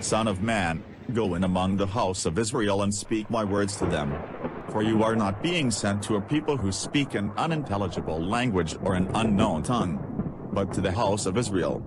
Son of man, go in among the house of Israel and speak my words to them. For you are not being sent to a people who speak an unintelligible language or an unknown tongue, but to the house of Israel.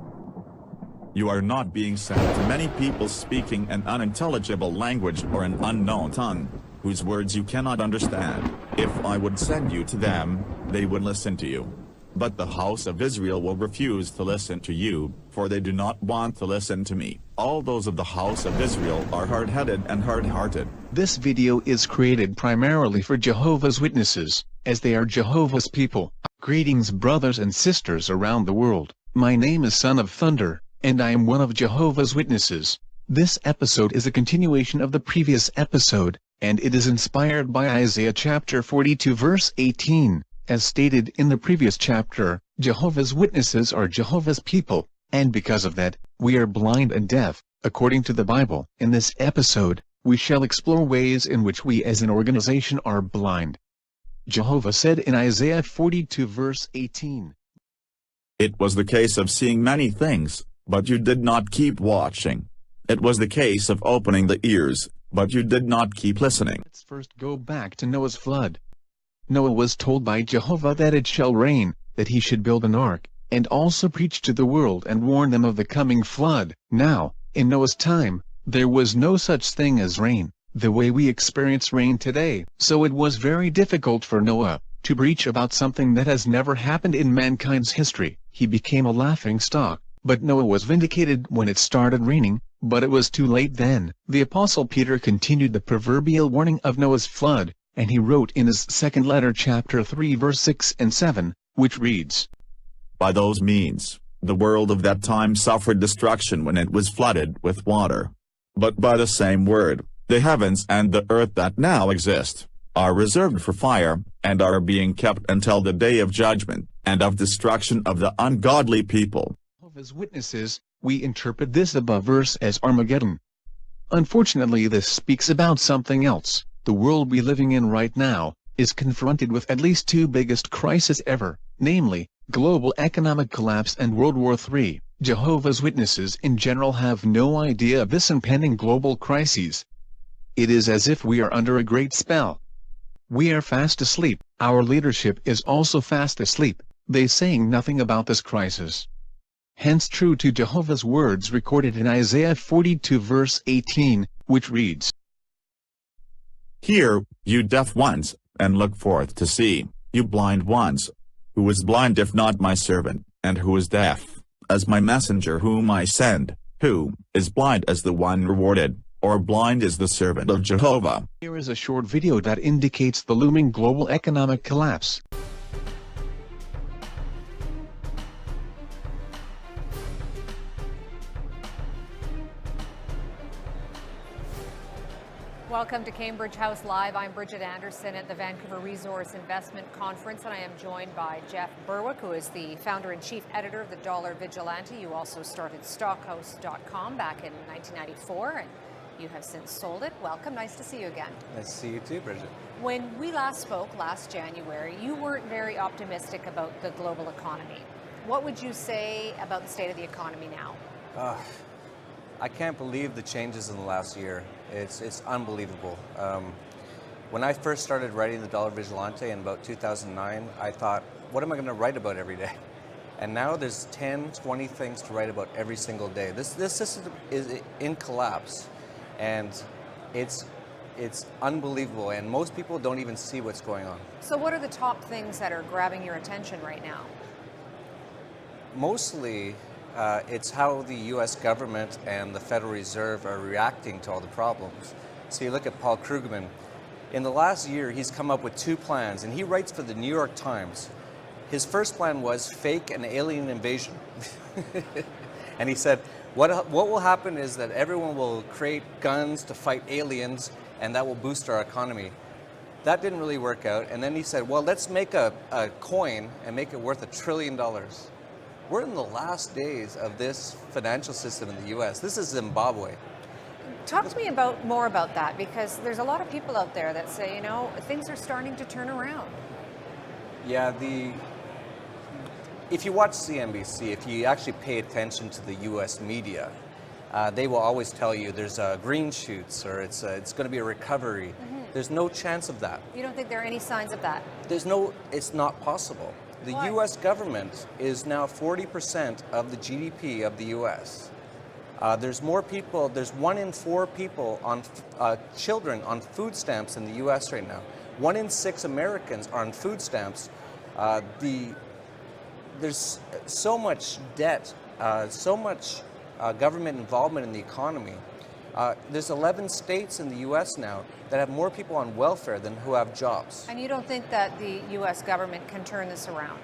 You are not being sent to many people speaking an unintelligible language or an unknown tongue, whose words you cannot understand. If I would send you to them, they would listen to you. But the house of Israel will refuse to listen to you, for they do not want to listen to me. All those of the house of Israel are hard-headed and hard-hearted. This video is created primarily for Jehovah's Witnesses, as they are Jehovah's people. Greetings brothers and sisters around the world. My name is Son of Thunder, and I am one of Jehovah's Witnesses. This episode is a continuation of the previous episode, and it is inspired by Isaiah chapter 42 verse 18. As stated in the previous chapter, Jehovah's Witnesses are Jehovah's people, and because of that, we are blind and deaf, according to the Bible. In this episode, we shall explore ways in which we as an organization are blind. Jehovah said in Isaiah 42 verse 18, "It was the case of seeing many things, but you did not keep watching. It was the case of opening the ears, but you did not keep listening." Let's first go back to Noah's flood. Noah was told by Jehovah that it shall rain, that he should build an ark, and also preach to the world and warn them of the coming flood. Now, in Noah's time, there was no such thing as rain, the way we experience rain today. So it was very difficult for Noah to preach about something that has never happened in mankind's history. He became a laughing stock, but Noah was vindicated when it started raining, but it was too late then. The Apostle Peter continued the proverbial warning of Noah's flood, and he wrote in his second letter chapter 3 verse 6 and 7, which reads, "By those means, the world of that time suffered destruction when it was flooded with water. But by the same word, the heavens and the earth that now exist, are reserved for fire, and are being kept until the day of judgment, and of destruction of the ungodly people." Jehovah's Witnesses, we interpret this above verse as Armageddon. Unfortunately, this speaks about something else. The world we living in right now is confronted with at least two biggest crises ever, namely, global economic collapse and World War III. Jehovah's Witnesses in general have no idea of this impending global crises. It is as if we are under a great spell. We are fast asleep. Our leadership is also fast asleep. They saying nothing about this crisis. Hence true to Jehovah's words recorded in Isaiah 42 verse 18, which reads, "Hear, you deaf ones, and look forth to see, you blind ones. Who is blind if not my servant, and who is deaf, as my messenger whom I send? Who is blind as the one rewarded, or blind as the servant of Jehovah?" Here is a short video that indicates the looming global economic collapse. Welcome to Cambridge House Live. I'm Bridget Anderson at the Vancouver Resource Investment Conference, and I am joined by Jeff Berwick, who is the founder and chief editor of the Dollar Vigilante. You also started Stockhouse.com back in 1994, and you have since sold it. Welcome. Nice to see you again. Nice to see you too, Bridget. When we last spoke last January, you weren't very optimistic about the global economy. What would you say about the state of the economy now? I can't believe the changes in the last year. It's unbelievable. When I first started writing the Dollar Vigilante in about 2009, I thought, what am I going to write about every day? And now there's 10, 20 things to write about every single day. This system is in collapse, and it's unbelievable, and most people don't even see what's going on. So what are the top things that are grabbing your attention right now? Mostly, it's how the U.S. government and the Federal Reserve are reacting to all the problems. So you look at Paul Krugman. In the last year, he's come up with two plans, and he writes for the New York Times. His first plan was fake an alien invasion. And he said, what will happen is that everyone will create guns to fight aliens, and that will boost our economy. That didn't really work out. And then he said, well, let's make a coin and make it worth $1 trillion. We're in the last days of this financial system in the U.S. This is Zimbabwe. Talk to me more about that, because there's a lot of people out there that say, you know, things are starting to turn around. Yeah, if you watch CNBC, if you actually pay attention to the U.S. media, they will always tell you there's green shoots or it's going to be a recovery. There's no chance of that. You don't think there are any signs of that? It's not possible. The Why? U.S. government is now 40% of the GDP of the U.S. There's more people, there's 1 in 4 people on, children on food stamps in the U.S. right now. 1 in 6 Americans are on food stamps. There's so much debt, so much government involvement in the economy. There's 11 states in the U.S. now that have more people on welfare than who have jobs. And you don't think that the U.S. government can turn this around?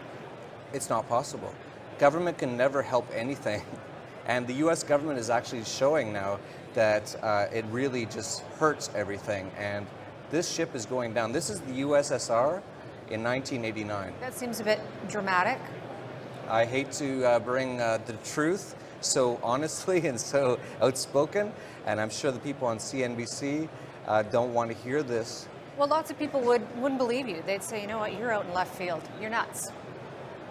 It's not possible. Government can never help anything. And the U.S. government is actually showing now that it really just hurts everything. And this ship is going down. This is the USSR in 1989. That seems a bit dramatic. I hate to bring the truth so honestly and so outspoken, and I'm sure the people on CNBC don't want to hear this. Well, lots of people wouldn't believe you. They'd say, you know what, you're out in left field. You're nuts.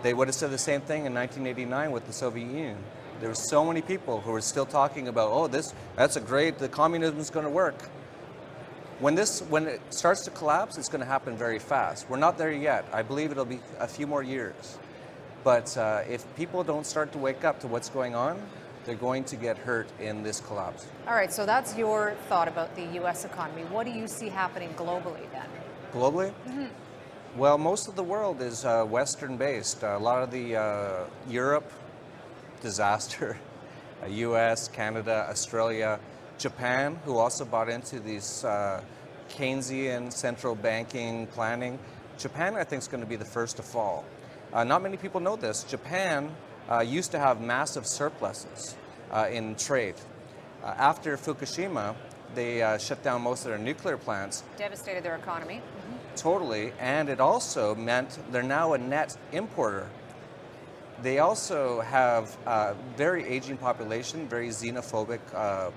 They would have said the same thing in 1989 with the Soviet Union. There were so many people who were still talking about, oh, that's a great, the communism is going to work. When it starts to collapse, it's going to happen very fast. We're not there yet. I believe it'll be a few more years. But if people don't start to wake up to what's going on, they're going to get hurt in this collapse. All right, so that's your thought about the U.S. economy. What do you see happening globally then? Globally? Well, most of the world is Western-based. A lot of the Europe, disaster. U.S., Canada, Australia, Japan, who also bought into these Keynesian central banking planning. Japan, I think, is going to be the first to fall. Not many people know this. Japan used to have massive surpluses in trade. After Fukushima, they shut down most of their nuclear plants. Devastated their economy. Totally, and it also meant they're now a net importer. They also have a very aging population, very xenophobic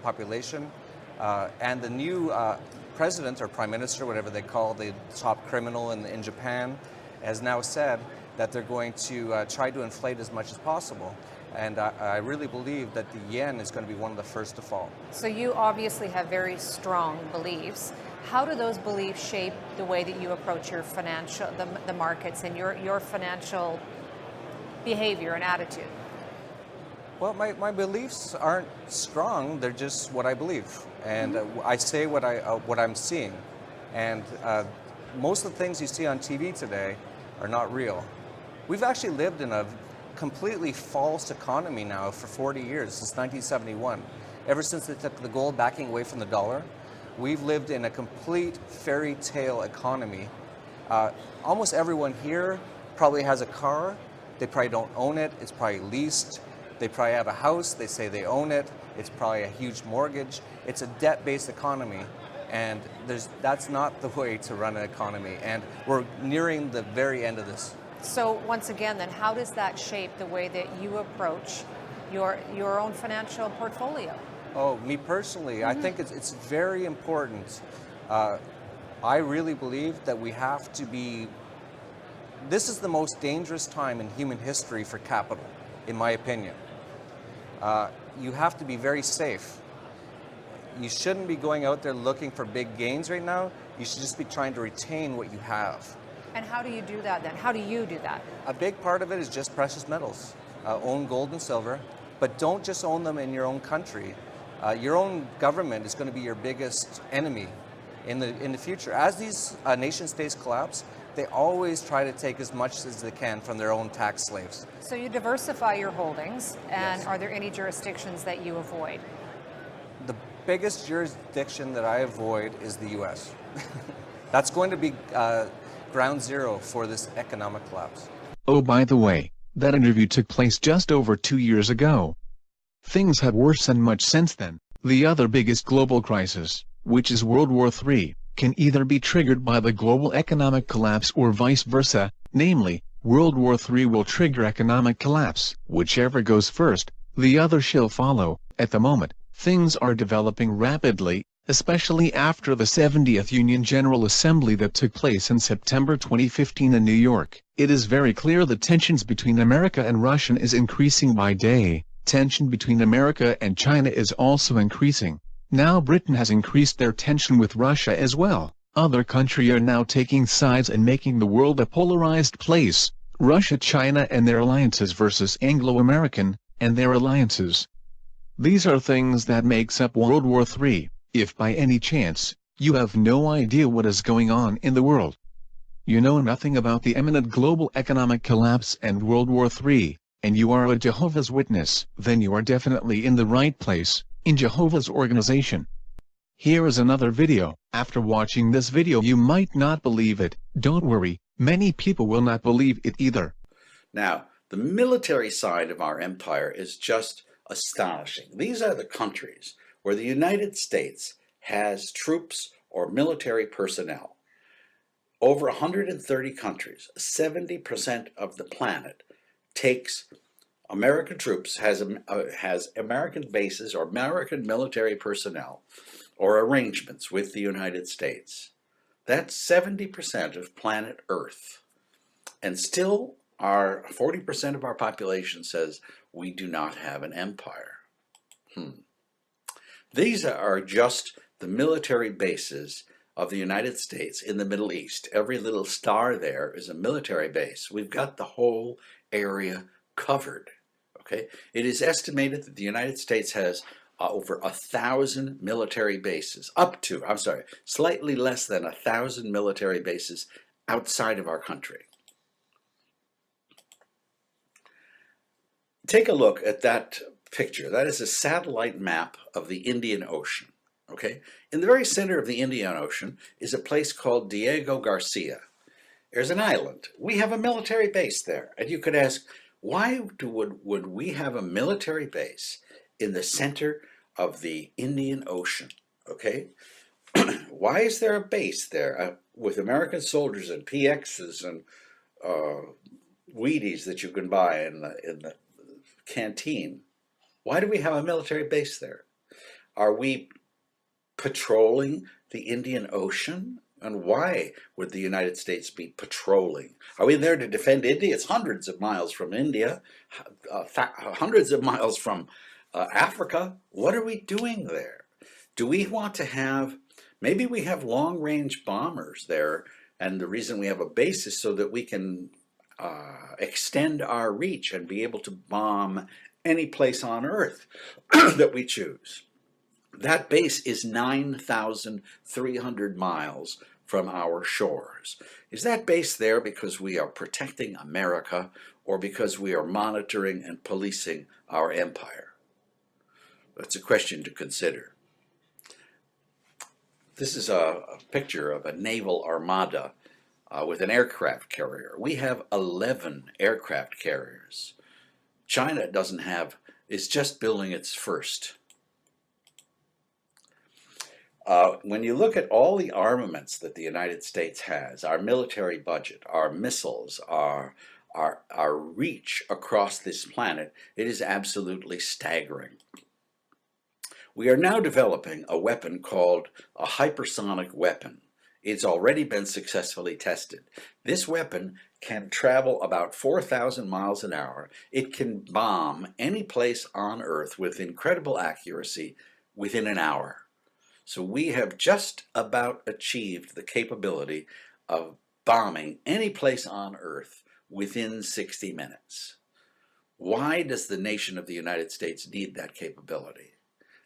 population, and the new president or prime minister, whatever they call the top criminal in Japan, has now said that they're going to try to inflate as much as possible. And I really believe that the yen is going to be one of the first to fall. So you obviously have very strong beliefs. How do those beliefs shape the way that you approach your financial, the markets and your financial behavior and attitude? Well, my beliefs aren't strong. They're just what I believe, and I say what I'm seeing. And most of the things you see on TV today are not real. We've actually lived in a completely false economy now for 40 years, since 1971. Ever since they took the gold backing away from the dollar, we've lived in a complete fairy tale economy. Almost everyone here probably has a car. They probably don't own it. It's probably leased. They probably have a house. They say they own it. It's probably a huge mortgage. It's a debt-based economy, and that's not the way to run an economy. And we're nearing the very end of this. So once again, then, how does that shape the way that you approach your own financial portfolio? Oh, me personally, I think it's very important. I really believe that we have to be. This is the most dangerous time in human history for capital, in my opinion. You have to be very safe. You shouldn't be going out there looking for big gains right now. You should just be trying to retain what you have. And how do you do that then? How do you do that? A big part of it is just precious metals. Own gold and silver, but don't just own them in your own country. Your own government is going to be your biggest enemy in the future. As these nation states collapse, they always try to take as much as they can from their own tax slaves. So you diversify your holdings, and Yes. Are there any jurisdictions that you avoid? The biggest jurisdiction that I avoid is the U.S. That's going to be ground zero for this economic collapse. Oh, by the way, that interview took place just over 2 years ago. Things have worsened much since then. The other biggest global crisis, which is World War III, can either be triggered by the global economic collapse or vice versa, namely, World War III will trigger economic collapse. Whichever goes first, the other shall follow. At the moment, things are developing rapidly, especially after the 70th Union General Assembly that took place in September 2015 in New York. It is very clear the tensions between America and Russia is increasing by day. Tension between America and China is also increasing. Now Britain has increased their tension with Russia as well. Other countries are now taking sides and making the world a polarized place. Russia, China and their alliances versus Anglo-American and their alliances. These are things that makes up World War III. If by any chance, you have no idea what is going on in the world, you know nothing about the imminent global economic collapse and World War III, and you are a Jehovah's Witness, then you are definitely in the right place, in Jehovah's organization. Here is another video. After watching this video you might not believe it. Don't worry, many people will not believe it either. Now, the military side of our empire is just astonishing. These are the countries where the United States has troops or military personnel. Over 130 countries, 70% of the planet takes American troops, has American bases or American military personnel or arrangements with the United States. That's 70% of planet Earth. And still, 40% of our population says we do not have an empire. These are just the military bases of the United States in the Middle East. Every little star there is a military base. We've got the whole area covered. Okay? It is estimated that the United States has over 1,000 military bases, slightly less than 1,000 military bases outside of our country. Take a look at that picture. That is a satellite map of the Indian Ocean. Okay? In the very center of the Indian Ocean is a place called Diego Garcia. There's an island. We have a military base there. And you could ask, why would we have a military base in the center of the Indian Ocean? Okay? Why is there a base there with American soldiers and PXs and Wheaties that you can buy in the canteen? Why do we have a military base there? Are we patrolling the Indian Ocean? And why would the United States be patrolling? Are we there to defend India? It's hundreds of miles from India, hundreds of miles from Africa. What are we doing there? Do we want to have, maybe we have long-range bombers there, and the reason we have a base is so that we can extend our reach and be able to bomb any place on Earth that we choose. That base is 9,300 miles from our shores. Is that base there because we are protecting America or because we are monitoring and policing our empire? That's a question to consider. This is a picture of a naval armada with an aircraft carrier. We have 11 aircraft carriers. China is just building its first. When you look at all the armaments that the United States has, our military budget, our missiles, our reach across this planet, it is absolutely staggering. We are now developing a weapon called a hypersonic weapon. It's already been successfully tested. This weapon can travel about 4,000 miles an hour. It can bomb any place on Earth with incredible accuracy within an hour. So we have just about achieved the capability of bombing any place on Earth within 60 minutes. Why does the nation of the United States need that capability?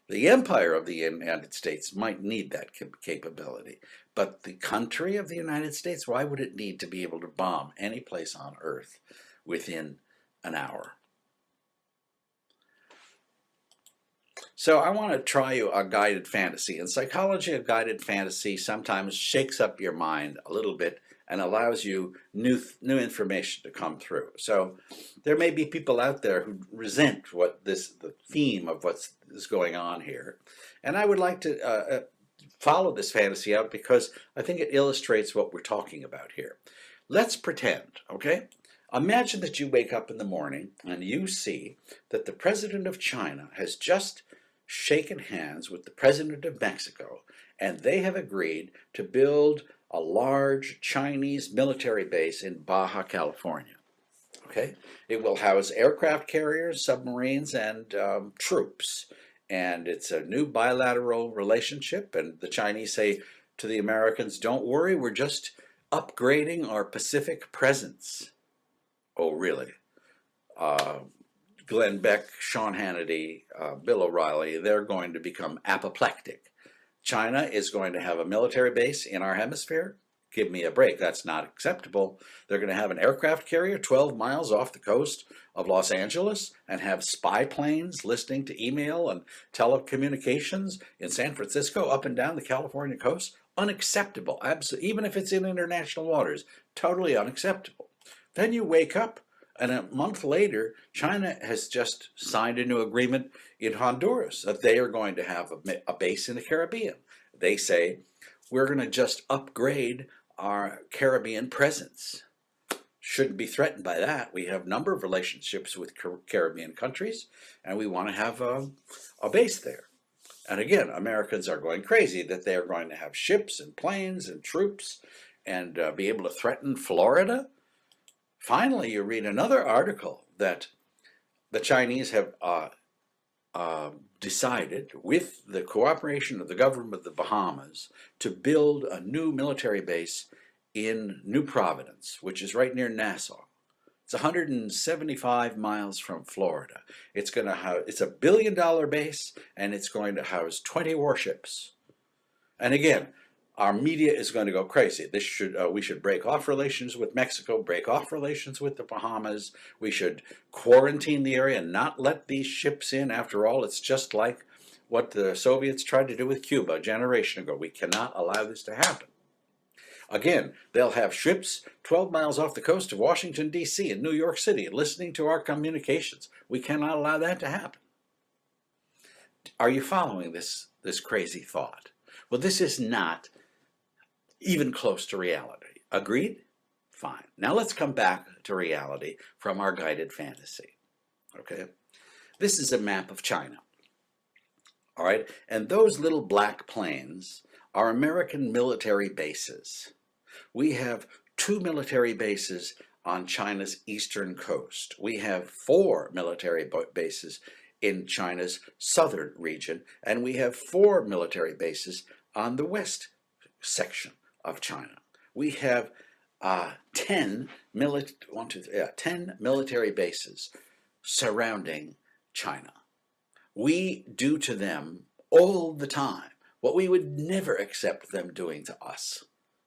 The empire of the United States might need that capability, but the country of the United States, why would it need to be able to bomb any place on Earth within an hour? So I want to try you a guided fantasy. In psychology, a guided fantasy sometimes shakes up your mind a little bit and allows you new information to come through. So there may be people out there who resent the theme of what's going on here. And I would like to follow this fantasy out because I think it illustrates what we're talking about here. Let's pretend, okay? Imagine that you wake up in the morning and you see that the president of China has just shaken hands with the president of Mexico, and they have agreed to build a large Chinese military base in Baja California. Okay, it will house aircraft carriers, submarines, and troops. And it's a new bilateral relationship. And the Chinese say to the Americans, don't worry, we're just upgrading our Pacific presence. Oh, really? Glenn Beck, Sean Hannity, Bill O'Reilly, they're going to become apoplectic. China is going to have a military base in our hemisphere? Give me a break. That's not acceptable. They're going to have an aircraft carrier 12 miles off the coast of Los Angeles and have spy planes listening to email and telecommunications in San Francisco up and down the California coast? Unacceptable. Even if it's in international waters, totally unacceptable. Then you wake up, and a month later, China has just signed a new agreement in Honduras that they are going to have a base in the Caribbean. They say, we're going to just upgrade our Caribbean presence. Shouldn't be threatened by that. We have a number of relationships with Caribbean countries, and we want to have a base there. And again, Americans are going crazy that they are going to have ships and planes and troops and be able to threaten Florida. Finally, you read another article that the Chinese have decided, with the cooperation of the government of the Bahamas, to build a new military base in New Providence, which is right near Nassau. It's 175 miles from Florida. It's going to house, it's $1 billion base, and it's going to house 20 warships. And again, our media is going to go crazy. We should break off relations with Mexico, break off relations with the Bahamas. We should quarantine the area and not let these ships in. After all, it's just like what the Soviets tried to do with Cuba a generation ago. We cannot allow this to happen. Again, they'll have ships 12 miles off the coast of Washington, D.C. and New York City listening to our communications. We cannot allow that to happen. Are you following this crazy thought? Well, this is not even close to reality. Agreed? Fine. Now let's come back to reality from our guided fantasy. Okay? This is a map of China. All right? And those little black planes are American military bases. We have 2 military bases on China's eastern coast. We have 4 military bases in China's southern region, and we have 4 military bases on the west section of China. We have 10 military bases surrounding China. We do to them all the time what we would never accept them doing to us.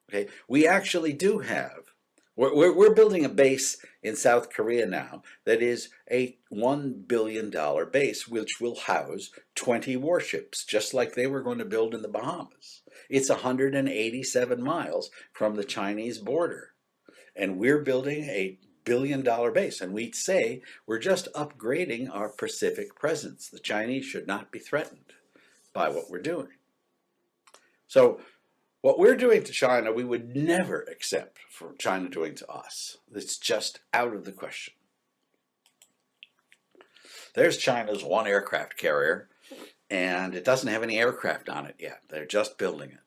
Okay, we actually do have. We're building a base in South Korea now that is a $1 billion base, which will house 20 warships, just like they were going to build in the Bahamas. It's 187 miles from the Chinese border. And we're building a $1 billion base. And we'd say we're just upgrading our Pacific presence. The Chinese should not be threatened by what we're doing. So what we're doing to China, we would never accept for China doing to us. It's just out of the question. There's China's one aircraft carrier, and it doesn't have any aircraft on it yet. They're just building it.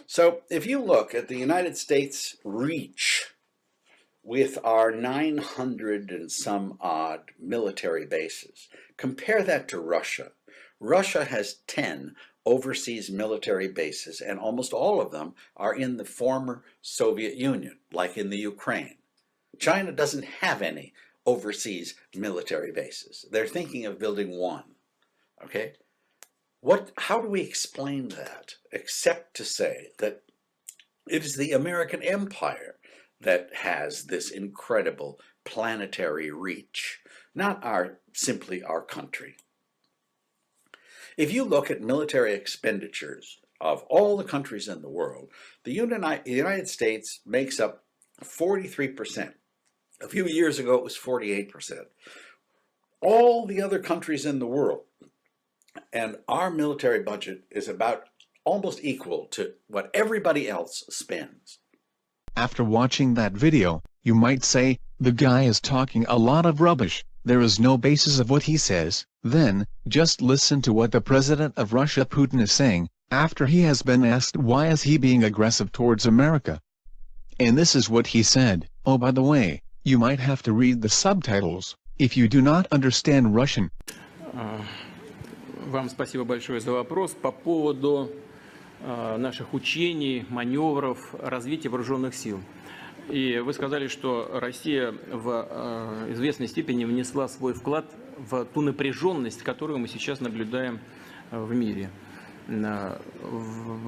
So if you look at the United States reach with our 900 and some odd military bases, compare that to Russia. Russia has 10 overseas military bases, and almost all of them are in the former Soviet Union, like in the Ukraine. China doesn't have any overseas military bases. They're thinking of building one. Okay? How do we explain that, except to say that it is the American empire that has this incredible planetary reach, not simply our country. If you look at military expenditures of all the countries in the world, the United States makes up 43%. A few years ago, it was 48%. All the other countries in the world, and our military budget is about almost equal to what everybody else spends. After watching that video, you might say, the guy is talking a lot of rubbish, there is no basis of what he says. Then, just listen to what the president of Russia Putin is saying, after he has been asked why is he being aggressive towards America. And this is what he said. Oh, by the way, you might have to read the subtitles if you do not understand Russian. Вам спасибо большое за вопрос по поводу наших учений, маневров, развития вооруженных сил. И вы сказали, что Россия в известной степени внесла свой вклад в ту напряженность, которую мы сейчас наблюдаем в мире.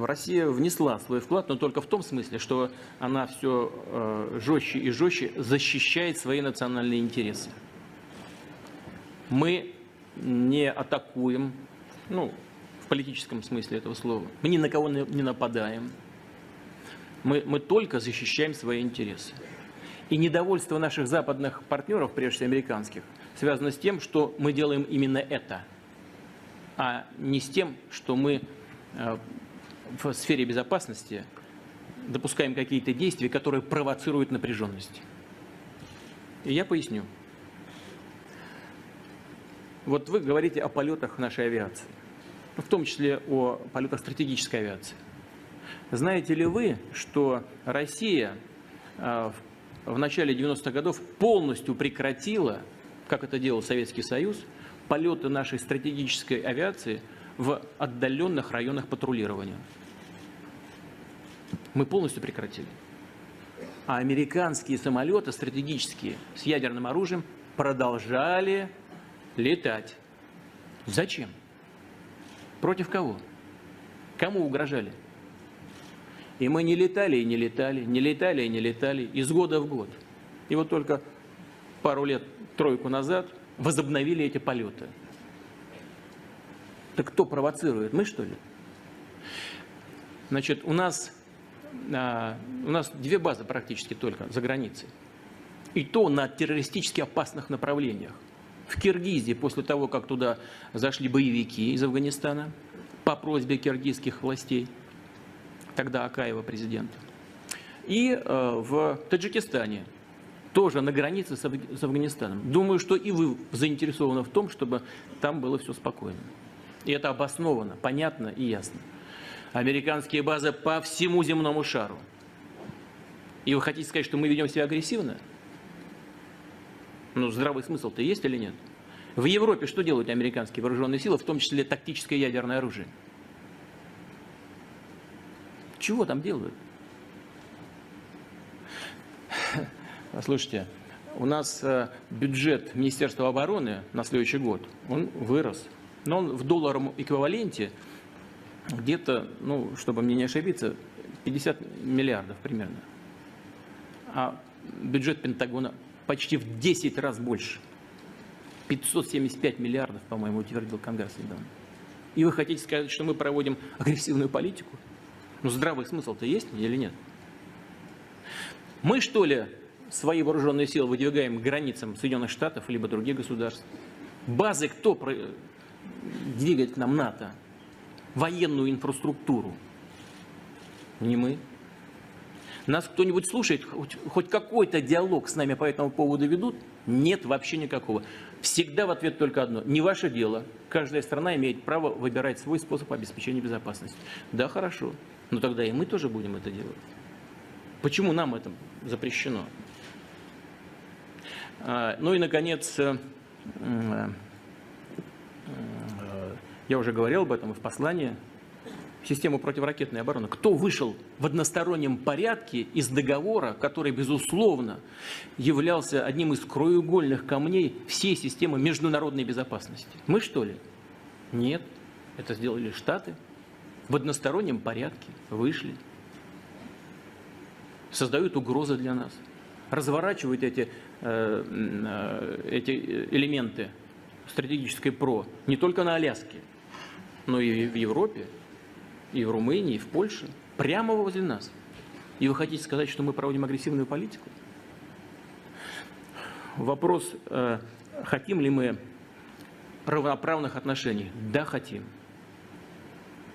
Россия внесла свой вклад, но только в том смысле, что она все жестче и жестче защищает свои национальные интересы. Мы не атакуем, ну, в политическом смысле этого слова. Мы ни на кого не нападаем. Мы только защищаем свои интересы. И недовольство наших западных партнеров, прежде всего американских, связано с тем, что мы делаем именно это, а не с тем, что мы в сфере безопасности допускаем какие-то действия, которые провоцируют напряженность. И я поясню. Вот вы говорите о полетах нашей авиации, в том числе о полетах стратегической авиации. Знаете ли вы, что Россия в начале 90-х годов полностью прекратила, как это делал Советский Союз, полеты нашей стратегической авиации в отдаленных районах патрулирования? Мы полностью прекратили. А американские самолеты стратегические с ядерным оружием продолжали летать. Зачем? Против кого? Кому угрожали? И мы не летали и не летали, не летали и не летали, из года в год. И вот только пару лет, тройку назад возобновили эти полеты. Так кто провоцирует? Мы, что ли? Значит, у нас две базы практически только за границей. И то на террористически опасных направлениях. В Киргизии, после того, как туда зашли боевики из Афганистана, по просьбе киргизских властей, тогда Акаева президент, и в Таджикистане, тоже на границе с Афганистаном. Думаю, что и вы заинтересованы в том, чтобы там было все спокойно. И это обосновано, понятно и ясно. Американские базы по всему земному шару. И вы хотите сказать, что мы ведем себя агрессивно? Ну, здравый смысл-то есть или нет? В Европе что делают американские вооруженные силы, в том числе тактическое ядерное оружие? Чего там делают? Слушайте, у нас бюджет Министерства обороны на следующий год, он вырос. Но он в долларовом эквиваленте где-то, ну, чтобы мне не ошибиться, 50 миллиардов примерно. А бюджет Пентагона почти в 10 раз больше. 575 миллиардов, по-моему, утвердил Конгресс недавно. И вы хотите сказать, что мы проводим агрессивную политику? Ну, здравый смысл-то есть или нет? Мы, что ли, свои вооруженные силы выдвигаем к границам Соединенных Штатов либо других государств? Базы кто двигает к нам НАТО? Военную инфраструктуру? Не мы. Нас кто-нибудь слушает? Хоть какой-то диалог с нами по этому поводу ведут? Нет, вообще никакого. Всегда в ответ только одно. Не ваше дело. Каждая страна имеет право выбирать свой способ обеспечения безопасности. Да, хорошо. Но тогда и мы тоже будем это делать. Почему нам это запрещено? Ну и, наконец, я уже говорил об этом и в послании, систему противоракетной обороны. Кто вышел в одностороннем порядке из договора, который, безусловно, являлся одним из краеугольных камней всей системы международной безопасности? Мы, что ли? Нет. Это сделали Штаты. В одностороннем порядке вышли. Создают угрозы для нас. Разворачивают эти элементы стратегической ПРО не только на Аляске, но и в Европе, и в Румынии, и в Польше, прямо возле нас. И вы хотите сказать, что мы проводим агрессивную политику? Вопрос, хотим ли мы равноправных отношений? Да, хотим.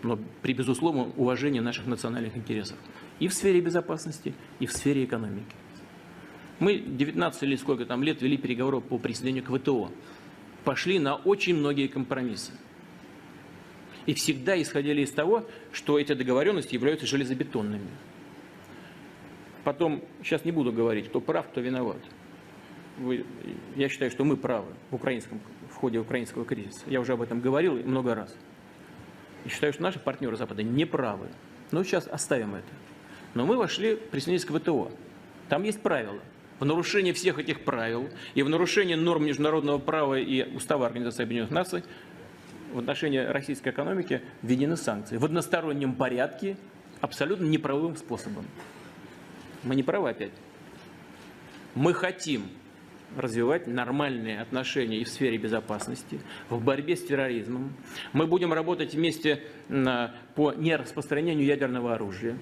Но при безусловном уважении наших национальных интересов. И в сфере безопасности, и в сфере экономики. Мы 19 или сколько там лет вели переговоры по присоединению к ВТО. Пошли на очень многие компромиссы. И всегда исходили из того, что эти договоренности являются железобетонными. Потом, сейчас не буду говорить, кто прав, кто виноват. Я считаю, что мы правы в ходе украинского кризиса. Я уже об этом говорил много раз. И считаю, что наши партнеры Запада не правы. Но сейчас оставим это. Но мы присоединились к ВТО. Там есть правила. В нарушении всех этих правил и в нарушении норм международного права и Устава Организации Объединенных Наций в отношении российской экономики введены санкции в одностороннем порядке, абсолютно неправовым способом. Мы не правы опять. Мы хотим развивать нормальные отношения и в сфере безопасности, в борьбе с терроризмом. Мы будем работать вместе по нераспространению ядерного оружия.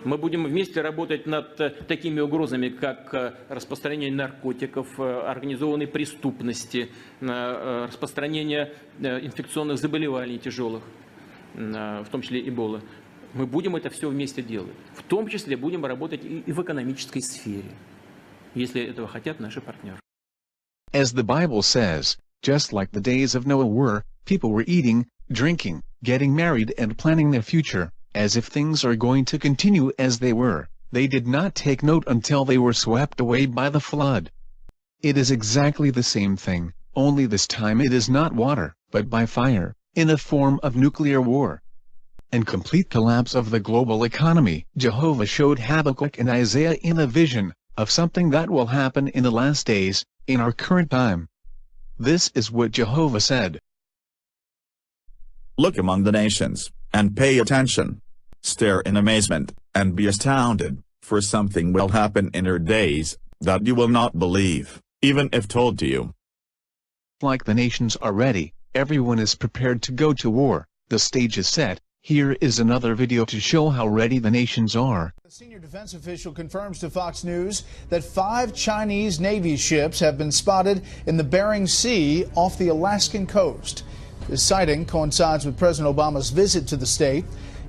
Мы будем вместе работать над такими угрозами, как распространение наркотиков, организованной преступности, распространение инфекционных заболеваний тяжелых, в том числе Эбола. Мы будем это все вместе делать. В том числе будем работать и в экономической сфере, если этого хотят наши партнеры. As the Bible says, just like the days of Noah were, people were eating, drinking, getting married and planning their future, as if things are going to continue as they were. They did not take note until they were swept away by the flood. It is exactly the same thing, only this time it is not water, but by fire, in a form of nuclear war. And complete collapse of the global economy. Jehovah showed Habakkuk and Isaiah in a vision of something that will happen in the last days, in our current time. This is what Jehovah said. Look among the nations, and pay attention. Stare in amazement, and be astounded, for something will happen in your days, that you will not believe, even if told to you. Like the nations are ready, everyone is prepared to go to war, the stage is set. Here is another video to show how ready the nations are. A senior defense official confirms to Fox News that 5 Chinese Navy ships have been spotted in the Bering Sea off the Alaskan coast. This sighting coincides with President Obama's visit to the state.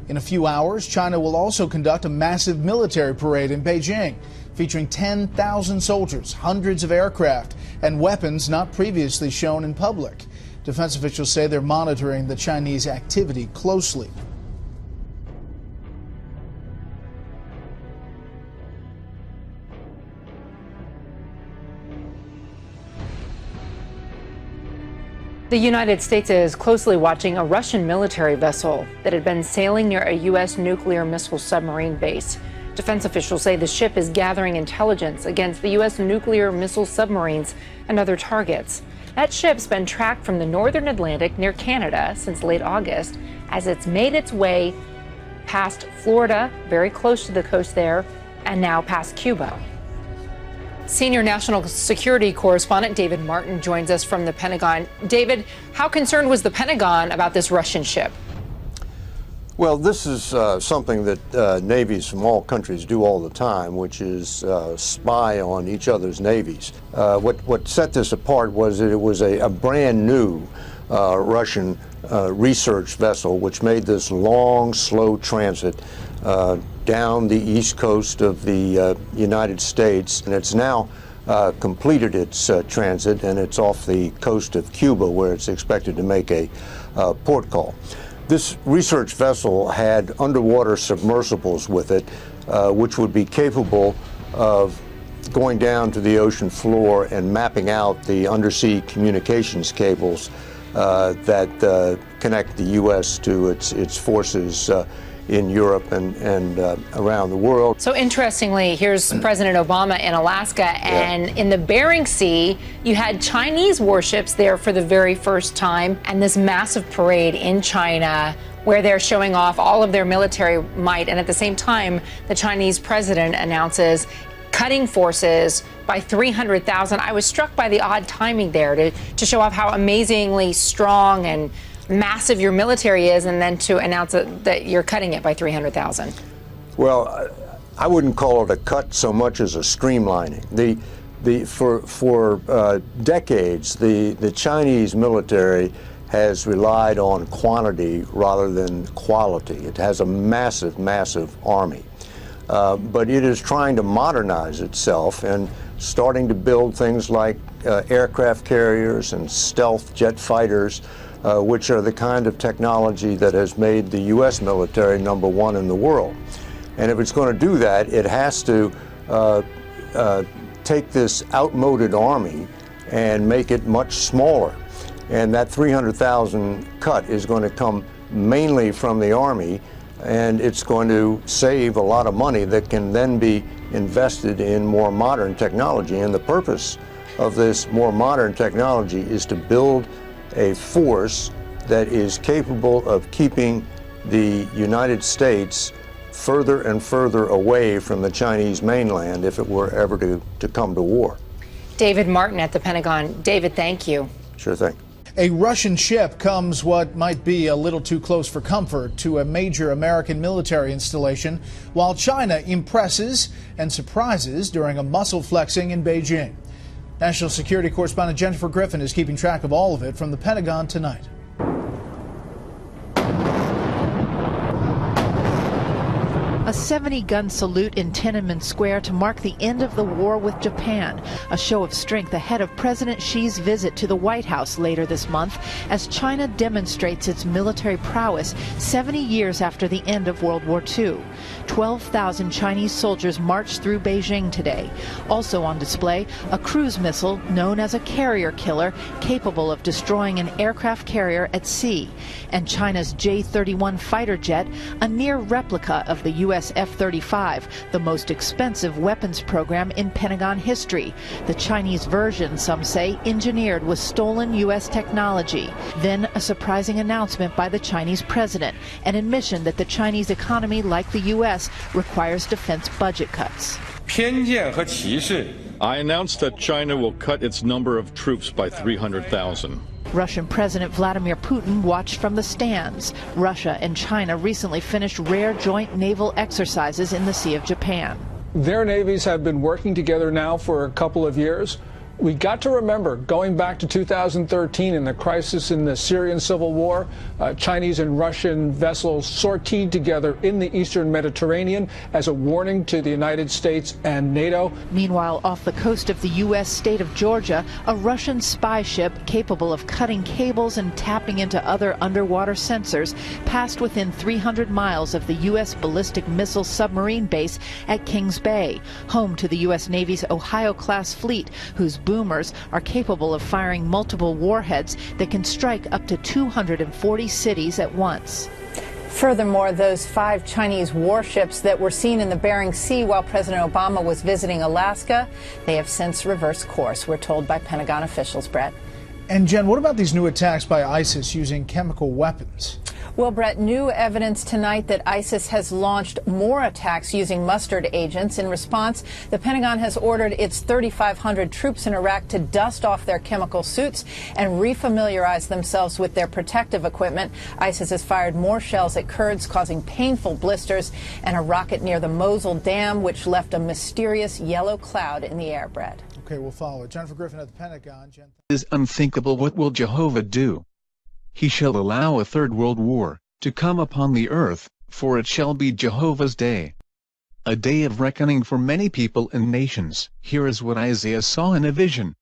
In a few hours, China will also conduct a massive military parade in Beijing, featuring 10,000 soldiers, hundreds of aircraft, and weapons not previously shown in public. Defense officials say they're monitoring the Chinese activity closely. The United States is closely watching a Russian military vessel that had been sailing near a U.S. nuclear missile submarine base. Defense officials say the ship is gathering intelligence against the U.S. nuclear missile submarines and other targets. That ship's been tracked from the northern Atlantic near Canada since late August as it's made its way past Florida, very close to the coast there, and now past Cuba. Senior national security correspondent David Martin joins us from the Pentagon. David, how concerned was the Pentagon about this Russian ship? Well, this is something that navies from all countries do all the time, which is spy on each other's navies. What set this apart was that it was a brand new Russian research vessel, which made this long, slow transit down the east coast of the United States, and it's now completed its transit, and it's off the coast of Cuba, where it's expected to make a port call. This research vessel had underwater submersibles with it, which would be capable of going down to the ocean floor and mapping out the undersea communications cables that connect the U.S. to its forces in Europe and around the world. So interestingly, here's President Obama in Alaska, and in the Bering Sea, you had Chinese warships there for the very first time, and this massive parade in China where they're showing off all of their military might, and at the same time, the Chinese president announces cutting forces by 300,000. I was struck by the odd timing there to show off how amazingly strong and massive your military is, and then to announce that you're cutting it by 300,000. Well, I wouldn't call it a cut so much as a streamlining. For decades, the Chinese military has relied on quantity rather than quality. It has a massive, massive army. But it is trying to modernize itself and starting to build things like aircraft carriers and stealth jet fighters, which are the kind of technology that has made the U.S. military #1 in the world. And if it's going to do that, it has to take this outmoded army and make it much smaller. And that 300,000 cut is going to come mainly from the Army, and it's going to save a lot of money that can then be invested in more modern technology. And the purpose of this more modern technology is to build a force that is capable of keeping the United States further and further away from the Chinese mainland if it were ever to come to war. David Martin at the Pentagon. David, thank you. Sure thing. A Russian ship comes what might be a little too close for comfort to a major American military installation, while China impresses and surprises during a muscle flexing in Beijing. National Security Correspondent Jennifer Griffin is keeping track of all of it from the Pentagon tonight. A 70-gun salute in Tiananmen Square to mark the end of the war with Japan, a show of strength ahead of President Xi's visit to the White House later this month as China demonstrates its military prowess 70 years after the end of World War II. 12,000 Chinese soldiers marched through Beijing today. Also on display, a cruise missile known as a carrier killer capable of destroying an aircraft carrier at sea, and China's J-31 fighter jet, a near replica of the U.S. F-35, the most expensive weapons program in Pentagon history. The Chinese version, some say, engineered with stolen U.S. technology. Then a surprising announcement by the Chinese president, an admission that the Chinese economy, like the U.S., requires defense budget cuts. I announced that China will cut its number of troops by 300,000. Russian President Vladimir Putin watched from the stands. Russia and China recently finished rare joint naval exercises in the Sea of Japan. Their navies have been working together now for a couple of years. We got to remember, going back to 2013 and the crisis in the Syrian civil war, Chinese and Russian vessels sortied together in the eastern Mediterranean as a warning to the United States and NATO. Meanwhile, off the coast of the U.S. state of Georgia, a Russian spy ship capable of cutting cables and tapping into other underwater sensors passed within 300 miles of the U.S. ballistic missile submarine base at Kings Bay, home to the U.S. Navy's Ohio-class fleet, whose boomers are capable of firing multiple warheads that can strike up to 240 cities at once. Furthermore, those 5 Chinese warships that were seen in the Bering Sea while President Obama was visiting Alaska, they have since reversed course, we're told by Pentagon officials, Brett. And Jen, what about these new attacks by ISIS using chemical weapons? Well, Brett, new evidence tonight that ISIS has launched more attacks using mustard agents. In response, the Pentagon has ordered its 3,500 troops in Iraq to dust off their chemical suits and refamiliarize themselves with their protective equipment. ISIS has fired more shells at Kurds, causing painful blisters, and a rocket near the Mosul Dam, which left a mysterious yellow cloud in the air, Brett. Okay, we'll follow it. Jennifer Griffin at the Pentagon. It is unthinkable. What will Jehovah do? He shall allow a third world war to come upon the earth, for it shall be Jehovah's day. A day of reckoning for many people and nations. Here is what Isaiah saw in a vision.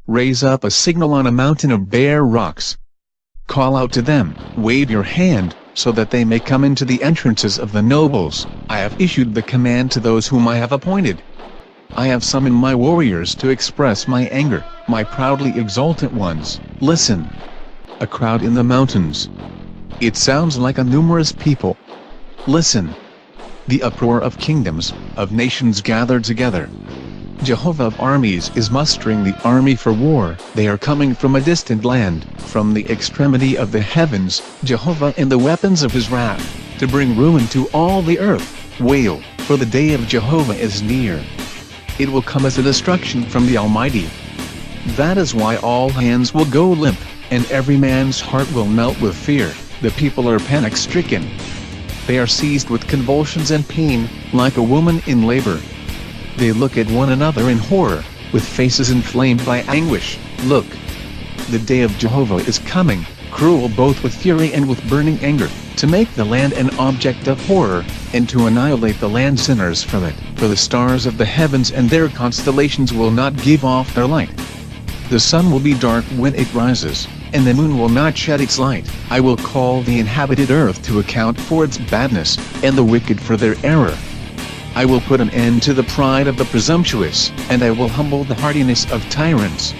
Raise up a signal on a mountain of bare rocks. Call out to them, wave your hand, so that they may come into the entrances of the nobles. I have issued the command to those whom I have appointed. I have summoned my warriors to express my anger, my proudly exultant ones. Listen. A crowd in the mountains. It sounds like a numerous people. Listen. The uproar of kingdoms, of nations gathered together. Jehovah of armies is mustering the army for war. They are coming from a distant land, from the extremity of the heavens, Jehovah in the weapons of his wrath, to bring ruin to all the earth. Wail, for the day of Jehovah is near. It will come as a destruction from the Almighty. That is why all hands will go limp, and every man's heart will melt with fear. The people are panic-stricken. They are seized with convulsions and pain, like a woman in labor. They look at one another in horror, with faces inflamed by anguish. Look! The day of Jehovah is coming, cruel both with fury and with burning anger, to make the land an object of horror, and to annihilate the land sinners from it. For the stars of the heavens and their constellations will not give off their light. The sun will be dark when it rises, and the moon will not shed its light. I will call the inhabited earth to account for its badness, and the wicked for their error. I will put an end to the pride of the presumptuous, and I will humble the hardiness of tyrants.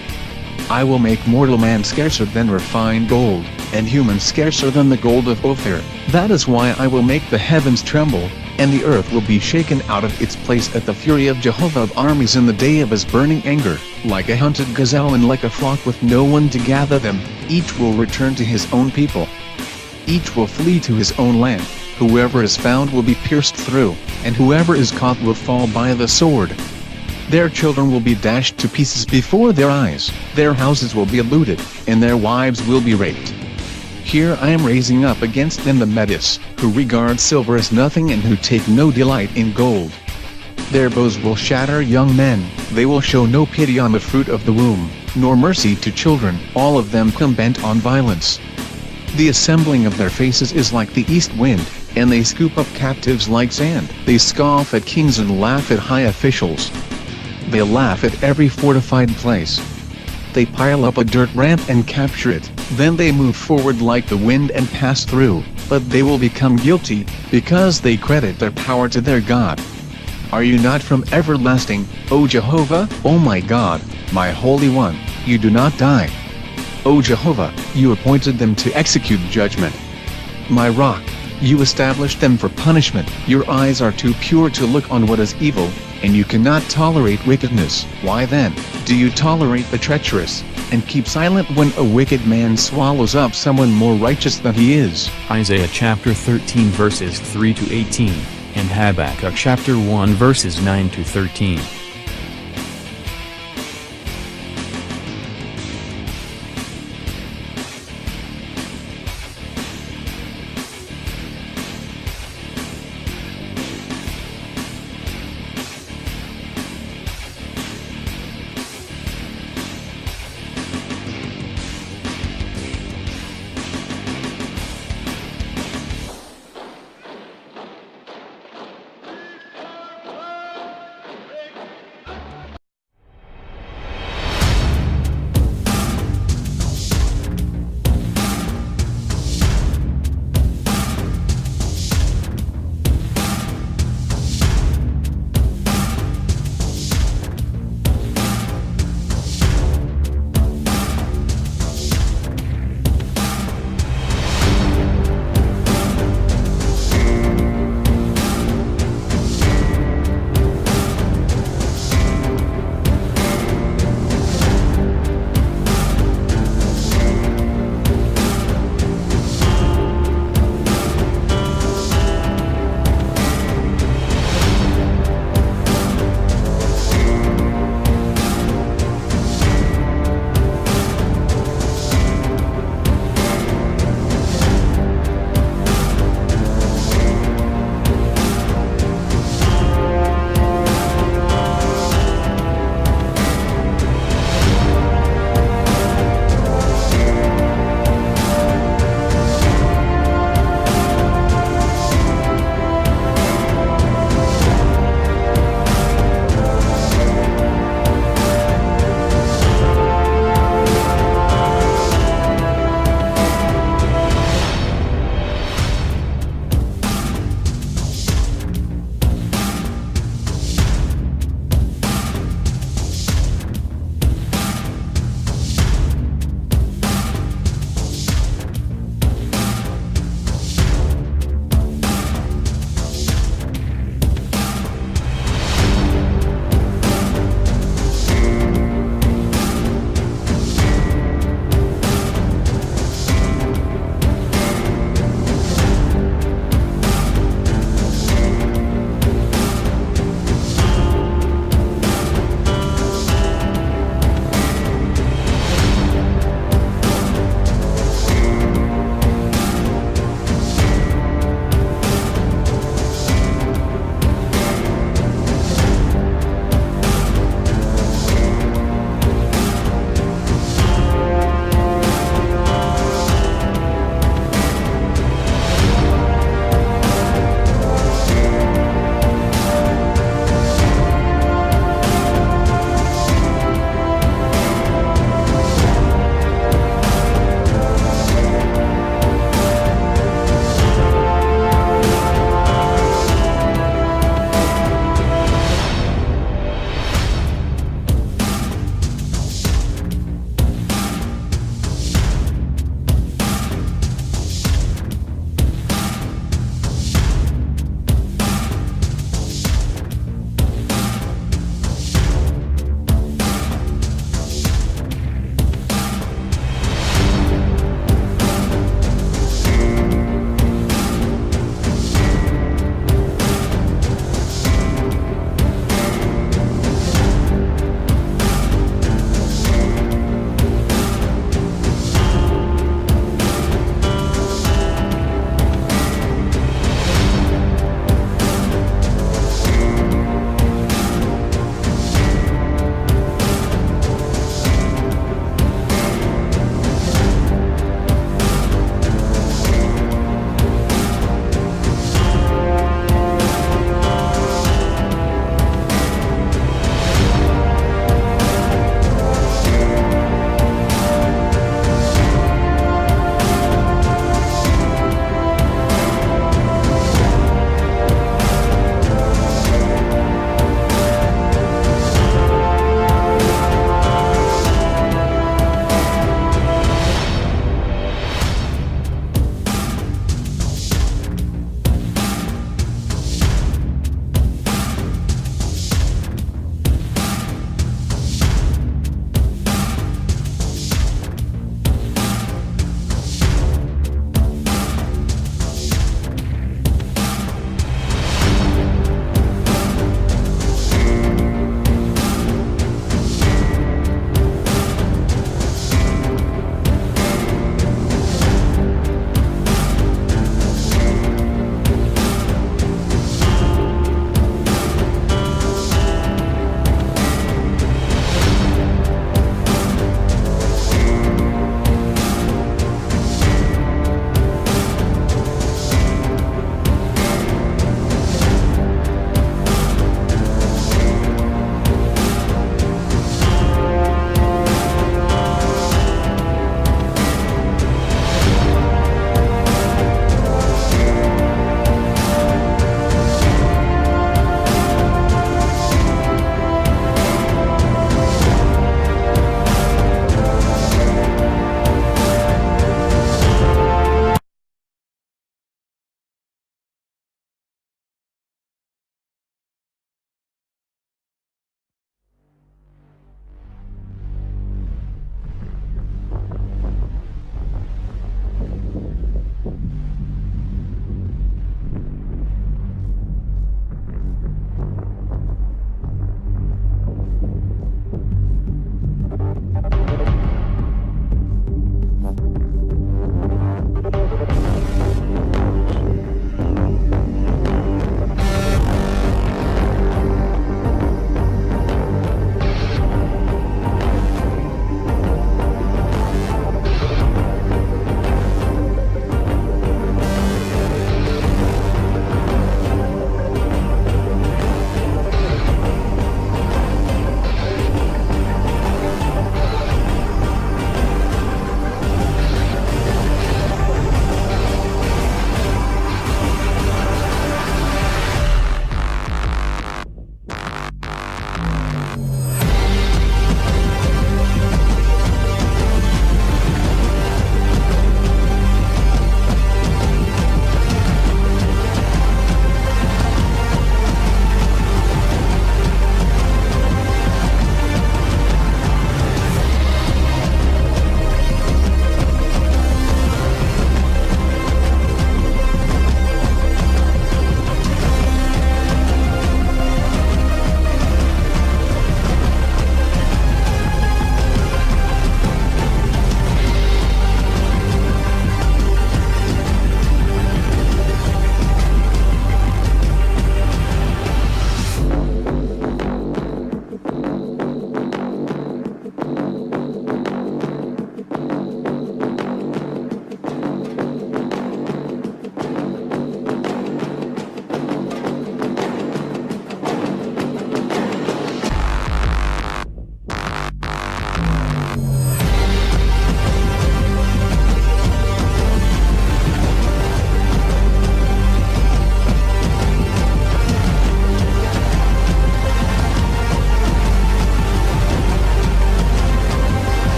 I will make mortal man scarcer than refined gold, and human scarcer than the gold of Ophir. That is why I will make the heavens tremble, and the earth will be shaken out of its place at the fury of Jehovah of armies in the day of his burning anger. Like a hunted gazelle and like a flock with no one to gather them, each will return to his own people. Each will flee to his own land. Whoever is found will be pierced through, and whoever is caught will fall by the sword. Their children will be dashed to pieces before their eyes, their houses will be looted, and their wives will be raped. Here I am raising up against them the Medes, who regard silver as nothing and who take no delight in gold. Their bows will shatter young men, they will show no pity on the fruit of the womb, nor mercy to children, all of them come bent on violence. The assembling of their faces is like the east wind, and they scoop up captives like sand. They scoff at kings and laugh at high officials. They laugh at every fortified place. They pile up a dirt ramp and capture it, then they move forward like the wind and pass through, but they will become guilty, because they credit their power to their God. Are you not from everlasting, O Jehovah? O my God, my Holy One, you do not die. O Jehovah, you appointed them to execute judgment. My rock, you established them for punishment. Your eyes are too pure to look on what is evil, and you cannot tolerate wickedness. Why then, do you tolerate the treacherous, and keep silent when a wicked man swallows up someone more righteous than he is? Isaiah chapter 13 verses 3 to 18, and Habakkuk chapter 1 verses 9 to 13.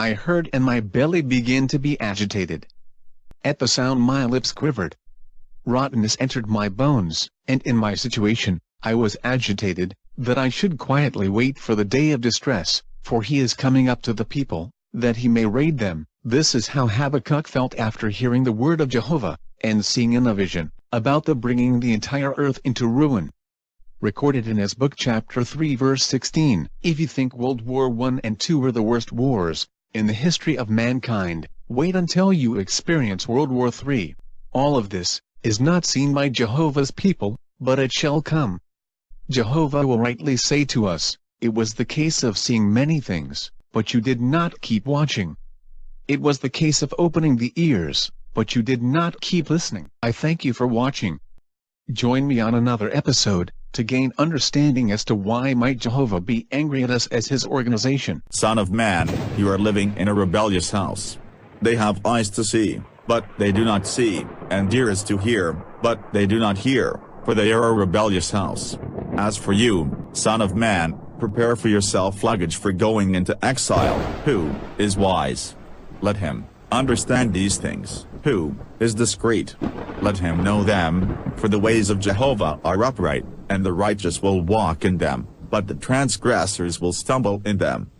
I heard and my belly began to be agitated. At the sound my lips quivered. Rottenness entered my bones, and in my situation, I was agitated, that I should quietly wait for the day of distress, for he is coming up to the people, that he may raid them. This is how Habakkuk felt after hearing the word of Jehovah, and seeing in a vision, about the bringing the entire earth into ruin. Recorded in his book chapter 3 verse 16. If you think World War I and II were the worst wars in the history of mankind, wait until you experience World War III. All of this is not seen by Jehovah's people, but it shall come. Jehovah will rightly say to us, it was the case of seeing many things, but you did not keep watching. It was the case of opening the ears, but you did not keep listening. I thank you for watching. Join me on another episode, to gain understanding as to why might Jehovah be angry at us as his organization. Son of man, you are living in a rebellious house. They have eyes to see, but they do not see, and ears to hear, but they do not hear, for they are a rebellious house. As for you, son of man, prepare for yourself luggage for going into exile. Who is wise? Let him understand these things. Who is discreet? Let him know them, for the ways of Jehovah are upright, and the righteous will walk in them, but the transgressors will stumble in them.